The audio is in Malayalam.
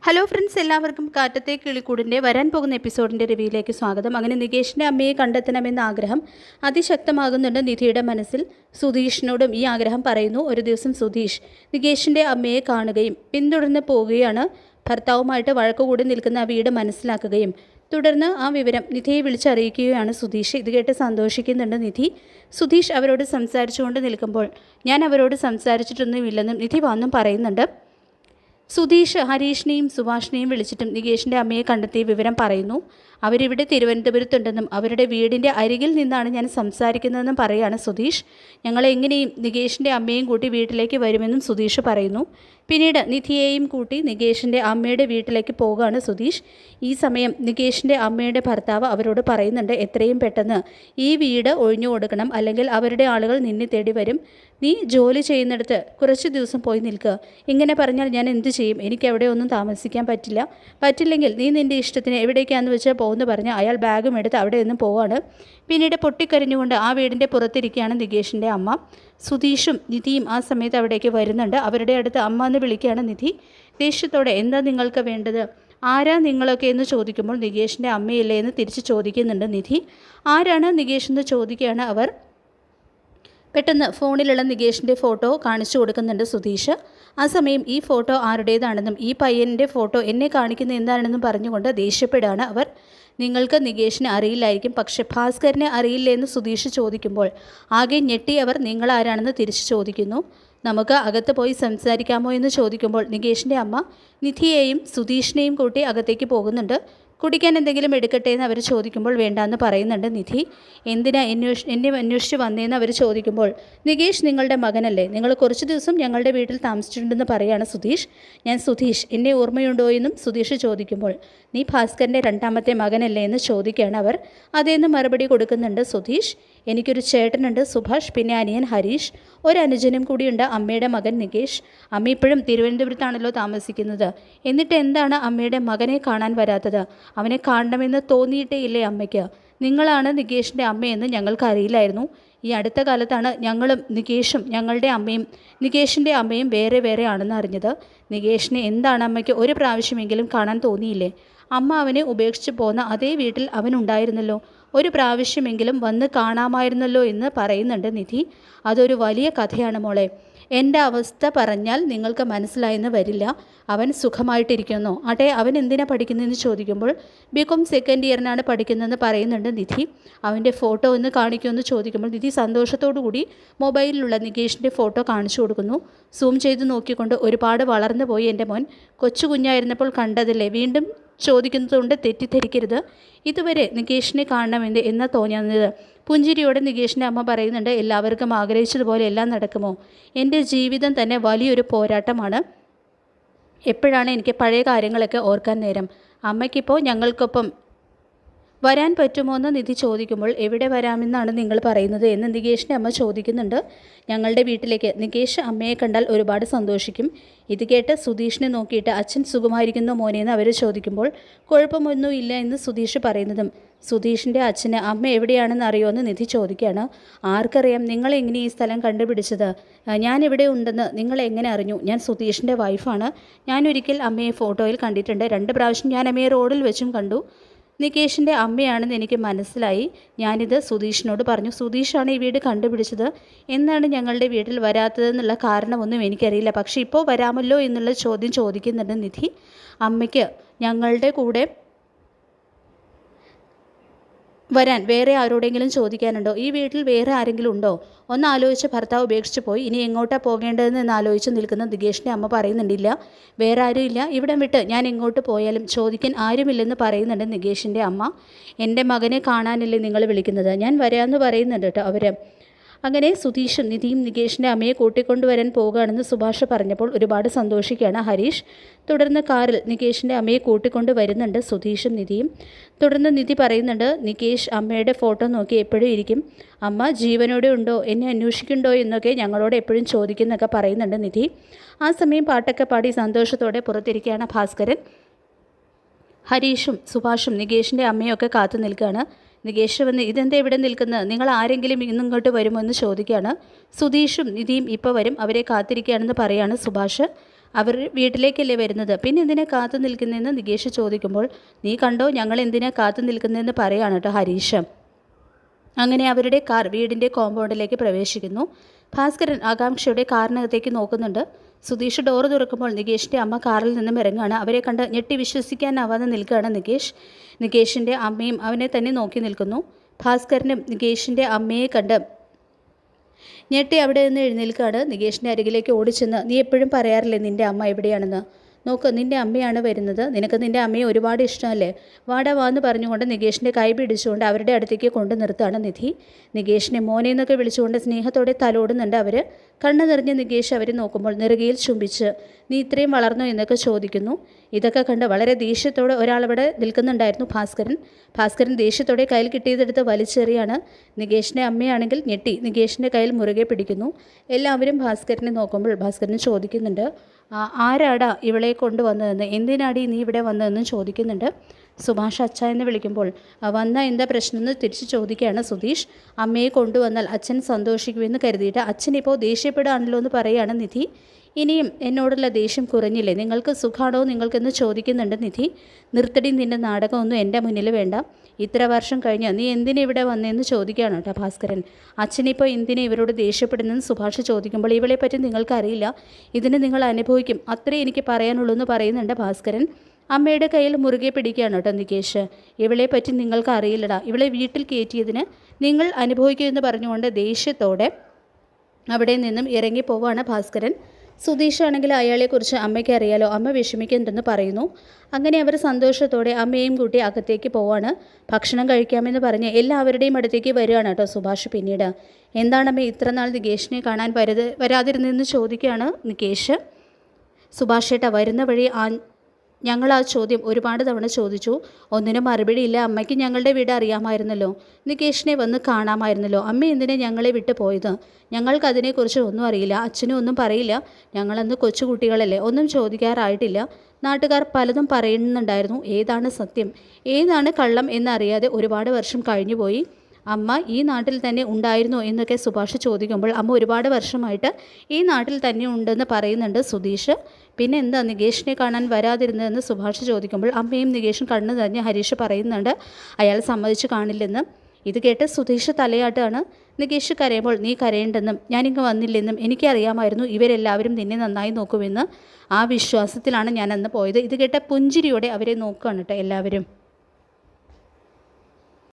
ഹലോ ഫ്രണ്ട്സ്, എല്ലാവർക്കും കാറ്റത്തെ കിളിക്കൂടിൻ്റെ വരാൻ പോകുന്ന എപ്പിസോഡിൻ്റെ റിവ്യൂയിലേക്ക് സ്വാഗതം. അങ്ങനെ നികേഷിൻ്റെ അമ്മയെ കണ്ടെത്തണമെന്ന ആഗ്രഹം അതിശക്തമാകുന്നുണ്ട് നിധിയുടെ മനസ്സിൽ. സുധീഷിനോടും ഈ ആഗ്രഹം പറയുന്നു. ഒരു ദിവസം സുധീഷ് നികേഷിൻ്റെ അമ്മയെ കാണുകയും പിന്തുടർന്ന് പോവുകയാണ്. ഭർത്താവുമായിട്ട് വഴക്കുകൂടി നിൽക്കുന്ന ആ വീട് മനസ്സിലാക്കുകയും തുടർന്ന് ആ വിവരം നിധിയെ വിളിച്ചറിയിക്കുകയാണ് സുധീഷ്. ഇത് കേട്ട് സന്തോഷിക്കുന്നുണ്ട് നിധി. സുധീഷ് അവരോട് സംസാരിച്ചുകൊണ്ട് നിൽക്കുമ്പോൾ ഞാൻ അവരോട് സംസാരിച്ചിട്ടൊന്നുമില്ലെന്നും നിധി വന്നും പറയുന്നുണ്ട്. സുധീഷ് ഹരീഷിനെയും സുഭാഷിനെയും വിളിച്ചിട്ടും നികേഷിൻ്റെ അമ്മയെ കണ്ടെത്തിയ വിവരം പറയുന്നു. അവരിവിടെ തിരുവനന്തപുരത്തുണ്ടെന്നും അവരുടെ വീടിൻ്റെ അരികിൽ നിന്നാണ് ഞാൻ സംസാരിക്കുന്നതെന്നും പറയുകയാണ് സുധീഷ്. ഞങ്ങളെങ്ങനെയും നികേഷിൻ്റെ അമ്മയും കൂട്ടി വീട്ടിലേക്ക് വരുമെന്നും സുധീഷ് പറയുന്നു. പിന്നീട് നിധിയെയും കൂട്ടി നികേഷിൻ്റെ അമ്മയുടെ വീട്ടിലേക്ക് പോകുകയാണ് സുധീഷ്. ഈ സമയം നികേഷിൻ്റെ അമ്മയുടെ ഭർത്താവ് അവരോട് പറയുന്നുണ്ട്, എത്രയും പെട്ടെന്ന് ഈ വീട് ഒഴിഞ്ഞു കൊടുക്കണം, അല്ലെങ്കിൽ അവരുടെ ആളുകൾ നിന്നെ തേടി വരും. നീ ജോലി ചെയ്യുന്നിടത്ത് കുറച്ച് ദിവസം പോയി നിൽക്കുക. ഇങ്ങനെ പറഞ്ഞാൽ ഞാൻ എന്ത് ചെയ്യും? എനിക്ക് അവിടെ ഒന്നും താമസിക്കാൻ പറ്റില്ലെങ്കിൽ നീ നിൻ്റെ ഇഷ്ടത്തിന് എവിടേക്കാണെന്ന് വെച്ചാൽ പോകുമെന്ന് പറഞ്ഞ് അയാൾ ബാഗും എടുത്ത് അവിടെ നിന്നും പോവാണ്. പിന്നീട് പൊട്ടിക്കരഞ്ഞുകൊണ്ട് ആ വീടിൻ്റെ പുറത്തിരിക്കുകയാണ് നികേഷിൻ്റെ അമ്മ. സുധീഷും നിധിയും ആ സമയത്ത് അവിടേക്ക് വരുന്നുണ്ട്. അവരുടെ അടുത്ത് അമ്മ എന്ന് വിളിക്കുകയാണ് നിധി. ദേഷ്യത്തോടെ, എന്താ നിങ്ങൾക്ക് വേണ്ടത്? ആരാ നിങ്ങളൊക്കെ എന്ന് ചോദിക്കുമ്പോൾ നികേഷിൻ്റെ അമ്മയില്ലേ എന്ന് തിരിച്ച് ചോദിക്കുന്നുണ്ട് നിധി. ആരാണ് നികേഷ് എന്ന് ചോദിക്കുകയാണ് അവർ. പെട്ടെന്ന് ഫോണിലുള്ള നികേഷിൻ്റെ ഫോട്ടോ കാണിച്ചു കൊടുക്കുന്നുണ്ട് സുധീഷ്. ആ സമയം ഈ ഫോട്ടോ ആരുടേതാണെന്നും ഈ പയ്യൻ്റെ ഫോട്ടോ എന്നെ കാണിക്കുന്ന എന്താണെന്നും പറഞ്ഞുകൊണ്ട് ദേഷ്യപ്പെടുകയാണ് അവർ. നിങ്ങൾക്ക് നികേഷിനെ അറിയില്ലായിരിക്കും, പക്ഷെ ഭാസ്കരനെ അറിയില്ലേ എന്ന് സുധീഷ് ചോദിക്കുമ്പോൾ ആകെ ഞെട്ടി അവർ നിങ്ങളാരാണെന്ന് തിരിച്ചു ചോദിക്കുന്നു. നമുക്ക് അകത്ത് പോയി സംസാരിക്കാമോ എന്ന് ചോദിക്കുമ്പോൾ നികേഷിൻ്റെ അമ്മ നിധിയെയും സുധീഷിനെയും കൂട്ടി അകത്തേക്ക് പോകുന്നുണ്ട്. കുടിക്കാൻ എന്തെങ്കിലും എടുക്കട്ടെ എന്ന് അവർ ചോദിക്കുമ്പോൾ വേണ്ടാന്ന് പറയുന്നുണ്ട് നിധി. എന്തിനാ എന്നെ അന്വേഷിച്ച് വന്നതെന്ന് അവർ ചോദിക്കുമ്പോൾ നികേഷ് നിങ്ങളുടെ മകനല്ലേ, നിങ്ങൾ കുറച്ച് ദിവസം ഞങ്ങളുടെ വീട്ടിൽ താമസിച്ചിട്ടുണ്ടെന്ന് പറയുകയാണ് സുധീഷ്. ഞാൻ സുധീഷ്, എന്നെ ഓർമ്മയുണ്ടോ എന്നും സുധീഷ് ചോദിക്കുമ്പോൾ നീ ഭാസ്കരൻ്റെ രണ്ടാമത്തെ മകനല്ലേ എന്ന് ചോദിക്കുകയാണ് അവർ. അതേന്ന് മറുപടി കൊടുക്കുന്നുണ്ട് സുധീഷ്. എനിക്കൊരു ചേട്ടനുണ്ട് സുഭാഷ്, പിന്നെ അനിയൻ ഹരീഷ്, ഒരു അനുജനും കൂടിയുണ്ട്, അമ്മയുടെ മകൻ നികേഷ്. അമ്മ ഇപ്പോഴും തിരുവനന്തപുരത്താണല്ലോ താമസിക്കുന്നത്. എന്നിട്ട് എന്താണ് അമ്മയുടെ മകനെ കാണാൻ വരാത്തത്? അവനെ കാണണമെന്ന് തോന്നിയിട്ടേ ഇല്ലേ അമ്മയ്ക്ക്? നിങ്ങളാണ് നികേഷിൻ്റെ അമ്മയെന്ന് ഞങ്ങൾക്കറിയില്ലായിരുന്നു. ഈ അടുത്ത കാലത്താണ് ഞങ്ങളും നികേഷും ഞങ്ങളുടെ അമ്മയും നികേഷിൻ്റെ അമ്മയും വേറെ വേറെ ആണെന്ന് അറിഞ്ഞത്. നികേഷിനെ എന്താണ് അമ്മയ്ക്ക് ഒരു പ്രാവശ്യമെങ്കിലും കാണാൻ തോന്നിയില്ലേ? അമ്മ അവനെ ഉപേക്ഷിച്ച് പോന്ന അതേ വീട്ടിൽ അവനുണ്ടായിരുന്നല്ലോ, ഒരു പ്രാവശ്യമെങ്കിലും വന്ന് കാണാമായിരുന്നല്ലോ എന്ന് പറയുന്നുണ്ട് നിധി. അതൊരു വലിയ കഥയാണ് മോളെ. എൻ്റെ അവസ്ഥ പറഞ്ഞാൽ നിങ്ങൾക്ക് മനസ്സിലായെന്ന് വരില്ല. അവൻ സുഖമായിട്ടിരിക്കുന്നു. ആട്ടെ, അവൻ എന്തിനാ പഠിക്കുന്നതെന്ന് ചോദിക്കുമ്പോൾ ബികോം സെക്കൻഡ് ഇയറിനാണ് പഠിക്കുന്നതെന്ന് പറയുന്നുണ്ട് നിധി. അവൻ്റെ ഫോട്ടോ ഒന്ന് കാണിക്കുമെന്ന് ചോദിക്കുമ്പോൾ നിധി സന്തോഷത്തോടു കൂടി മൊബൈലിലുള്ള നികേഷിൻ്റെ ഫോട്ടോ കാണിച്ചു കൊടുക്കുന്നു. സൂം ചെയ്ത് നോക്കിക്കൊണ്ട്, ഒരുപാട് വളർന്നു പോയി എൻ്റെ മോൻ, കൊച്ചു കുഞ്ഞായിരുന്നപ്പോൾ കണ്ടതല്ലേ, വീണ്ടും ചോദിക്കുന്നതുകൊണ്ട് തെറ്റിദ്ധരിക്കരുത്. ഇതുവരെ നികേഷിനെ കാണണമെന്ന് എന്നാ തോന്നുന്നത്? പുഞ്ചിരിയോടെ നികേഷിൻ്റെ അമ്മ പറയുന്നുണ്ട്, എല്ലാവർക്കും ആഗ്രഹിച്ചതുപോലെ എല്ലാം നടക്കുമോ? എൻ്റെ ജീവിതം തന്നെ വലിയൊരു പോരാട്ടമാണ്. എപ്പോഴാണ് എനിക്ക് പഴയ കാര്യങ്ങളൊക്കെ ഓർക്കാൻ നേരം? അമ്മയ്ക്കിപ്പോൾ ഞങ്ങൾക്കൊപ്പം വരാൻ പറ്റുമോ എന്ന് നിധി ചോദിക്കുമ്പോൾ എവിടെ വരാമെന്നാണ് നിങ്ങൾ പറയുന്നത് എന്ന് നികേഷിൻ്റെ അമ്മ ചോദിക്കുന്നുണ്ട്. ഞങ്ങളുടെ വീട്ടിലേക്ക് നികേഷ് അമ്മയെ കണ്ടാൽ ഒരുപാട് സന്തോഷിക്കും. ഇത് കേട്ട് സുധീഷിനെ നോക്കിയിട്ട് അച്ഛൻ സുഖമായിരിക്കുന്നു മോനെ എന്ന് അവർ ചോദിക്കുമ്പോൾ കുഴപ്പമൊന്നും ഇല്ല എന്ന് സുധീഷ് പറയുന്നതും സുധീഷിൻ്റെ അച്ഛന് അമ്മ എവിടെയാണെന്ന് അറിയുമെന്ന് നിധി ചോദിക്കുകയാണ്. ആർക്കറിയാം? നിങ്ങളെങ്ങനെ ഈ സ്ഥലം കണ്ടുപിടിച്ചത്? ഞാനിവിടെ ഉണ്ടെന്ന് നിങ്ങൾ എങ്ങനെ അറിഞ്ഞു? ഞാൻ സുധീഷിൻ്റെ വൈഫാണ്. ഞാനൊരിക്കൽ അമ്മയെ ഫോട്ടോയിൽ കണ്ടിട്ടുണ്ട്. 2 പ്രാവശ്യം ഞാൻ അമ്മയെ റോഡിൽ വെച്ചും കണ്ടു. നികേഷിൻ്റെ അമ്മയാണെന്ന് എനിക്ക് മനസ്സിലായി. ഞാനിത് സുധീഷിനോട് പറഞ്ഞു. സുധീഷാണ് ഈ വീട് കണ്ടുപിടിച്ചത്. എന്നാണ് ഞങ്ങളുടെ വീട്ടിൽ വരാത്തതെന്നുള്ള കാരണമൊന്നും എനിക്കറിയില്ല, പക്ഷേ ഇപ്പോൾ വരാമല്ലോ എന്നുള്ള ചോദ്യം ചോദിക്കുന്നുണ്ട് നിധി. അമ്മയ്ക്ക് ഞങ്ങളുടെ കൂടെ വരാൻ വേറെ ആരോടെങ്കിലും ചോദിക്കാനുണ്ടോ? ഈ വീട്ടിൽ വേറെ ആരെങ്കിലും ഉണ്ടോ? ഒന്ന് ആലോചിച്ച് ഭർത്താവ് ഉപേക്ഷിച്ച് പോയി, ഇനി എങ്ങോട്ടാണ് പോകേണ്ടതെന്ന് ആലോചിച്ച് നിൽക്കുന്ന നികേഷിൻ്റെ അമ്മ പറയുന്നുണ്ടില്ല, വേറെ ആരും ഇല്ല, ഇവിടം വിട്ട് ഞാൻ എങ്ങോട്ട് പോയാലും ചോദിക്കാൻ ആരുമില്ലെന്ന് പറയുന്നുണ്ട് നികേഷിൻ്റെ അമ്മ. എൻ്റെ മകനെ കാണാനല്ലേ നിങ്ങൾ വിളിക്കുന്നത്? ഞാൻ വരാമെന്ന് പറയുന്നുണ്ട് കേട്ടോ അവർ. അങ്ങനെ സുധീഷും നിധിയും നികേഷിൻ്റെ അമ്മയെ കൂട്ടിക്കൊണ്ടുവരാൻ പോകുകയാണെന്ന് സുഭാഷ് പറഞ്ഞപ്പോൾ ഒരുപാട് സന്തോഷിക്കുകയാണ് ഹരീഷ്. തുടർന്ന് കാറിൽ നികേഷിൻ്റെ അമ്മയെ കൂട്ടിക്കൊണ്ട് വരുന്നുണ്ട് സുധീഷും നിധിയും. തുടർന്ന് നിധി പറയുന്നുണ്ട്, നികേഷ് അമ്മയുടെ ഫോട്ടോ നോക്കി എപ്പോഴും ഇരിക്കും. അമ്മ ജീവനോടെ ഉണ്ടോ, എന്നെ അന്വേഷിക്കുന്നുണ്ടോ എന്നൊക്കെ ഞങ്ങളോട് എപ്പോഴും ചോദിക്കുന്നൊക്കെ പറയുന്നുണ്ട് നിധി. ആ സമയം പാട്ടൊക്കെ പാടി സന്തോഷത്തോടെ പുറത്തിരിക്കുകയാണ് ഭാസ്കരൻ. ഹരീഷും സുഭാഷും നികേഷിൻ്റെ അമ്മയൊക്കെ കാത്തു നിൽക്കുകയാണ്. നികേഷ് വന്ന് ഇതെന്താ ഇവിടെ നിൽക്കുന്നത്, നിങ്ങൾ ആരെങ്കിലും ഇന്നിങ്ങോട്ട് വരുമോ എന്ന് ചോദിക്കുകയാണ്. സുധീഷും നിധിയും ഇപ്പോൾ വരും, അവരെ കാത്തിരിക്കുകയാണെന്ന് പറയാണ് സുഭാഷ്. അവർ വീട്ടിലേക്കല്ലേ വരുന്നത്, പിന്നെ എന്തിനാ കാത്തു നിൽക്കുന്നതെന്ന് നികേഷ് ചോദിക്കുമ്പോൾ നീ കണ്ടോ ഞങ്ങൾ എന്തിനാ കാത്തു നിൽക്കുന്നതെന്ന് പറയാണ് കേട്ടോ ഹരീഷ്. അങ്ങനെ അവരുടെ കാർ വീടിൻ്റെ കോമ്പൗണ്ടിലേക്ക് പ്രവേശിക്കുന്നു. ഭാസ്കരൻ ആകാംക്ഷയുടെ കാറിനകത്തേക്ക് നോക്കുന്നുണ്ട്. സുധീഷ് ഡോറ് തുറക്കുമ്പോൾ നികേഷിൻ്റെ അമ്മ കാറിൽ നിന്നും ഇറങ്ങുകയാണ്. അവരെ കണ്ട് ഞെട്ടി വിശ്വസിക്കാനാവാതെ നിൽക്കുകയാണ് നികേഷ്. നികേഷിൻ്റെ അമ്മയും അവനെ തന്നെ നോക്കി നിൽക്കുന്നു. ഭാസ്കരനും നികേഷിൻ്റെ അമ്മയെ കണ്ട് ഞെട്ടി അവിടെ നിന്ന് എഴുന്നേൽക്കാണ്. നികേഷിൻ്റെ അരികിലേക്ക് ഓടിച്ചെന്ന് നീ എപ്പോഴും പറയാറില്ലേ നിൻ്റെ അമ്മ എവിടെയാണെന്ന്, നോക്ക് നിൻ്റെ അമ്മയാണ് വരുന്നത്, നിനക്ക് നിൻ്റെ അമ്മയെ ഒരുപാട് ഇഷ്ടമല്ലേ, വാടാ വാന്ന് പറഞ്ഞുകൊണ്ട് നികേഷിൻ്റെ കൈ പിടിച്ചുകൊണ്ട് അവരുടെ അടുത്തേക്ക് കൊണ്ടു നിർത്താണ് നിധി. നികേഷിനെ മോനെ എന്നൊക്കെ വിളിച്ചുകൊണ്ട് സ്നേഹത്തോടെ തലോടുന്നുണ്ട് അവർ. കണ്ണു നിറഞ്ഞ് നികേഷ് അവരെ നോക്കുമ്പോൾ നെറുകയിൽ ചുംബിച്ച് നീ ഇത്രയും വളർന്നോ എന്നൊക്കെ ചോദിക്കുന്നു. ഇതൊക്കെ കണ്ട് വളരെ ദേഷ്യത്തോടെ ഒരാളവിടെ നിൽക്കുന്നുണ്ടായിരുന്നു ഭാസ്കരൻ ദേഷ്യത്തോടെ കയ്യിൽ കിട്ടിയതെടുത്ത് വലിച്ചെറിയാണ്. നികേഷിൻ്റെ അമ്മയാണെങ്കിൽ ഞെട്ടി നികേഷിൻ്റെ കയ്യിൽ മുറുകെ പിടിക്കുന്നു. എല്ലാവരും ഭാസ്കരനെ നോക്കുമ്പോൾ ഭാസ്കരൻ ചോദിക്കുന്നുണ്ട് ആരാടാ ഇവളെ കൊണ്ടുവന്നതെന്ന്, എന്തിനാടി നീ ഇവിടെ വന്നതെന്നും ചോദിക്കുന്നുണ്ട്. സുഭാഷ് അച്ഛ എന്ന് വിളിക്കുമ്പോൾ വന്ന എന്താ പ്രശ്നമെന്ന് തിരിച്ച് ചോദിക്കുകയാണ് സുധീഷ്. അമ്മയെ കൊണ്ടുവന്നാൽ അച്ഛൻ സന്തോഷിക്കുമെന്ന് കരുതിയിട്ട് അച്ഛനിപ്പോൾ ദേഷ്യപ്പെടുകയാണല്ലോ എന്ന് പറയുകയാണ് നിധി. ഇനിയും എന്നോടുള്ള ദേഷ്യം കുറഞ്ഞില്ലേ, നിങ്ങൾക്ക് സുഖാണോ നിങ്ങൾക്കെന്ന് ചോദിക്കുന്നുണ്ട് നിധി. നിർത്തടി നിൻ്റെ നാടകമൊന്നും എൻ്റെ മുന്നിൽ വേണ്ട, ഇത്ര വർഷം കഴിഞ്ഞാൽ നീ എന്തിനാ ഇവിടെ വന്നതെന്ന് ചോദിക്കുകയാണ് കേട്ടോ ഭാസ്കരൻ. അച്ഛനിപ്പോൾ എന്തിനാ ഇവരോട് ദേഷ്യപ്പെടുന്നതെന്ന് സുഭാഷ് ചോദിക്കുമ്പോൾ ഇവളെപ്പറ്റി നിങ്ങൾക്കറിയില്ല, ഇതിന് നിങ്ങൾ അനുഭവിക്കും, അത്രേ എനിക്ക് പറയാനുള്ളൂ എന്ന് പറയുന്നുണ്ട് ഭാസ്കരൻ. അമ്മയുടെ കയ്യിൽ മുറുകെ പിടിക്കുകയാണ് കേട്ടോ നികേഷ്. ഇവളെപ്പറ്റി നിങ്ങൾക്ക് അറിയില്ലടാ, ഇവളെ വീട്ടിൽ കയറ്റിയതിന് നിങ്ങൾ അനുഭവിക്കുമെന്ന് പറഞ്ഞുകൊണ്ട് ദേഷ്യത്തോടെ അവിടെ നിന്നും ഇറങ്ങിപ്പോവാണ് ഭാസ്കരൻ. സുധീഷ് ആണെങ്കിൽ അയാളെക്കുറിച്ച് അമ്മയ്ക്ക് അറിയാലോ, അമ്മ വിഷമിക്കുന്നുണ്ടെന്ന് പറയുന്നു. അങ്ങനെ അവർ സന്തോഷത്തോടെ അമ്മയെയും കൂട്ടി അകത്തേക്ക് പോവാണ്. ഭക്ഷണം കഴിക്കാമെന്ന് പറഞ്ഞ് എല്ലാവരുടെയും അടുത്തേക്ക് വരികയാണ് കേട്ടോ സുഭാഷ്. പിന്നീട് എന്താണമ്മേ ഇത്ര നാൾ നികേഷിനെ കാണാൻ വരാതിരുന്നതെന്ന് ചോദിക്കുകയാണ് നികേഷ്. സുഭാഷ് ഏട്ടാ വരുന്ന വഴി ഞങ്ങൾ ആ ചോദ്യം ഒരുപാട് തവണ ചോദിച്ചു, ഒന്നിനും മറുപടിയില്ല. അമ്മയ്ക്ക് ഞങ്ങളുടെ വീട് അറിയാമായിരുന്നല്ലോ, നികേഷിനെ വന്ന് കാണാമായിരുന്നല്ലോ, അമ്മ എന്തിനാ ഞങ്ങളെ വിട്ട് പോയത്, ഞങ്ങൾക്കതിനെക്കുറിച്ച് ഒന്നും അറിയില്ല, അച്ഛനും ഒന്നും പറയില്ല, ഞങ്ങളന്ന് കൊച്ചുകുട്ടികളല്ലേ, ഒന്നും ചോദിക്കാറായിട്ടില്ല. നാട്ടുകാർ പലതും പറയുന്നുണ്ടായിരുന്നു, ഏതാണ് സത്യം ഏതാണ് കള്ളം എന്നറിയാതെ ഒരുപാട് വർഷം കഴിഞ്ഞുപോയി. അമ്മ ഈ നാട്ടിൽ തന്നെ ഉണ്ടായിരുന്നോ എന്നൊക്കെ സുഭാഷ് ചോദിക്കുമ്പോൾ അമ്മ ഒരുപാട് വർഷമായിട്ട് ഈ നാട്ടിൽ തന്നെ ഉണ്ടെന്ന് പറയുന്നുണ്ട് സുധീഷ്. പിന്നെ എന്താ നികേഷിനെ കാണാൻ വരാതിരുന്നതെന്ന് സുഭാഷ് ചോദിക്കുമ്പോൾ അമ്മയും നികേഷും കണ്ണു തന്നെ ഹരീഷ് പറയുന്നുണ്ട് അയാൾ സമ്മതിച്ചു കാണില്ലെന്ന്. ഇത് കേട്ട് സുധീഷ് തലയാട്ടാണ്. നികേഷ് കരയുമ്പോൾ നീ കരയേണ്ടെന്നും ഞാനിങ്ങ് വന്നില്ലെന്നും എനിക്കറിയാമായിരുന്നു, ഇവരെല്ലാവരും നിന്നെ നന്നായി നോക്കുമെന്ന്. ആ വിശ്വാസത്തിലാണ് ഞാൻ അന്ന് പോയത്. ഇത് കേട്ട പുഞ്ചിരിയോടെ അവരെ നോക്കുകയാണ് കേട്ടോ എല്ലാവരും.